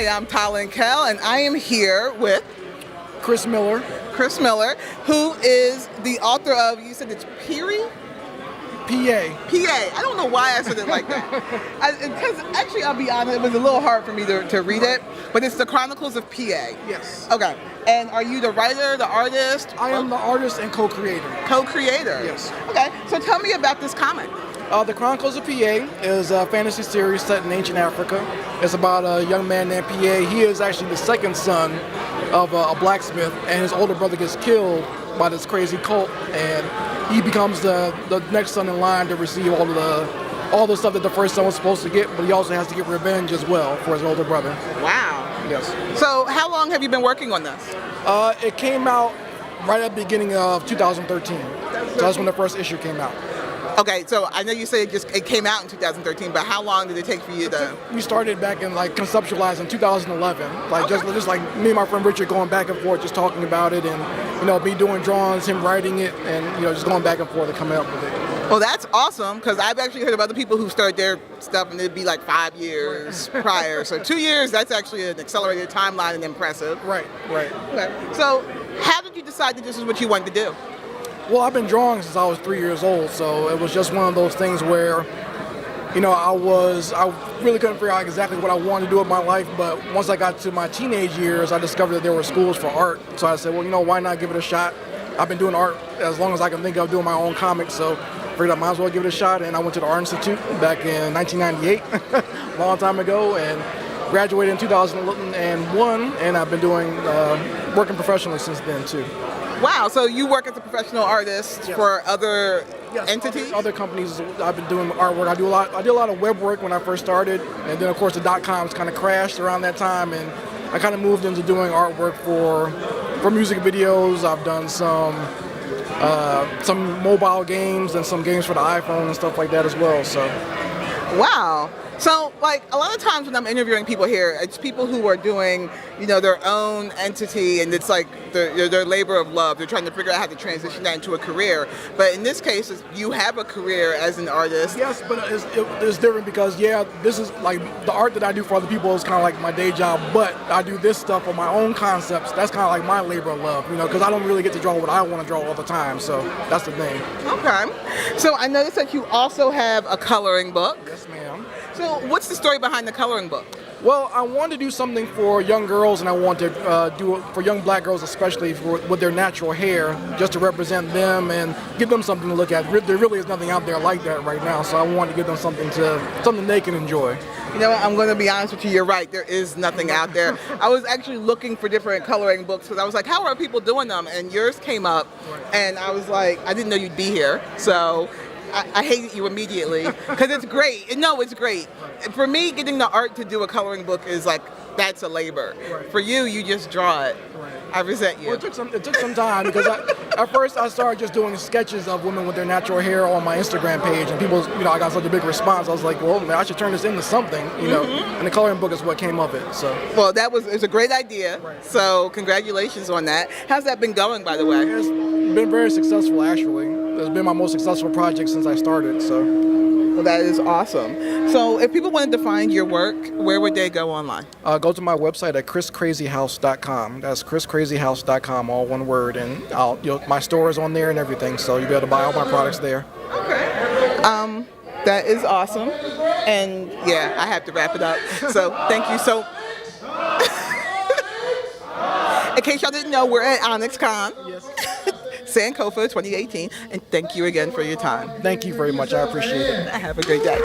Hi, I'm TaLynn Kel, and I am here with Chris Miller, who is the author of, you said it's Piye? Piye. Piye. I don't know why I said it like that. Because actually, I'll be honest, it was a little hard for me to read it, but it's the Chronicles of Piye. Yes. Okay. And are you the writer, the artist? I am the artist and co-creator. Co-creator? Yes. Okay. So tell me about this comic. The Chronicles of Piye is a fantasy series set in ancient Africa. It's about a young man named Piye. He is actually the second son of a blacksmith, and his older brother gets killed by this crazy cult, and he becomes the next son in line to receive all the stuff that the first son was supposed to get, but he also has to get revenge as well for his older brother. Wow. Yes. So how long have you been working on this? It came out right at the beginning of 2013. So that's when the first issue came out. Okay, so I know you said it came out in 2013, but how long did it take for you to? We started back in conceptualized in 2011, just like me and my friend Richard going back and forth, just talking about it, and me doing drawings, him writing it, and just going back and forth and coming up with it. Well, that's awesome, because I've actually heard of other people who start their stuff and it'd be like 5 years prior. So 2 years, that's actually an accelerated timeline and impressive. Right. Okay. So how did you decide that this is what you wanted to do? Well, I've been drawing since I was 3 years old, so it was just one of those things where, I really couldn't figure out exactly what I wanted to do with my life, but once I got to my teenage years, I discovered that there were schools for art, so I said, well, why not give it a shot? I've been doing art as long as I can think of doing my own comics, so I figured I might as well give it a shot, and I went to the Art Institute back in 1998, a long time ago, and graduated in 2001, and I've been working professionally since then, too. Wow, so you work as a professional artist for other entities? Other companies. I've been doing artwork. I did a lot of web work when I first started, and then of course the .coms kind of crashed around that time, and I kind of moved into doing artwork for music videos. I've done some mobile games and some games for the iPhone and stuff like that as well. So. Wow. So, a lot of times when I'm interviewing people here, it's people who are doing, their own entity, and it's like their labor of love. They're trying to figure out how to transition that into a career. But in this case, you have a career as an artist. Yes, but it's different because, this is the art that I do for other people is kind of like my day job, but I do this stuff for my own concepts. That's kind of like my labor of love, because I don't really get to draw what I want to draw all the time. So that's the thing. Okay. So I noticed that you also have a coloring book. Yes, ma'am. So what's the story behind the coloring book? Well, I wanted to do something for young girls, and I want to do it for young black girls, especially with their natural hair, just to represent them and give them something to look at. There really is nothing out there like that right now, so I wanted to give them something they can enjoy. I'm going to be honest with you. You're right. There is nothing out there. I was actually looking for different coloring books because I was like, how are people doing them? And yours came up, and I was like, I didn't know you'd be here, so. I hated you immediately because it's great. No, it's great. For me, getting the art to do a coloring book is that's a labor. Right. For you just draw it. Right. I resent you. Well, it took some time because at first I started just doing sketches of women with their natural hair on my Instagram page, and people, I got such a big response. I was like, well, man, I should turn this into something, And the coloring book is what came of it. So. Well, it's a great idea. Right. So congratulations on that. How's that been going, by the way? It's been very successful, actually. It's been my most successful project since I started. So. Well, that is awesome. So if people wanted to find your work, where would they go online? Go to my website at ChrisCrazyHouse.com. That's ChrisCrazyHouse.com, all one word. And my store is on there and everything, so you'll be able to buy all my products there. Okay. That is awesome. And I have to wrap it up. So thank you so. In case y'all didn't know, we're at OnyxCon Sankofa 2018, and thank you again for your time. Thank you very much. I appreciate it. Have a great day.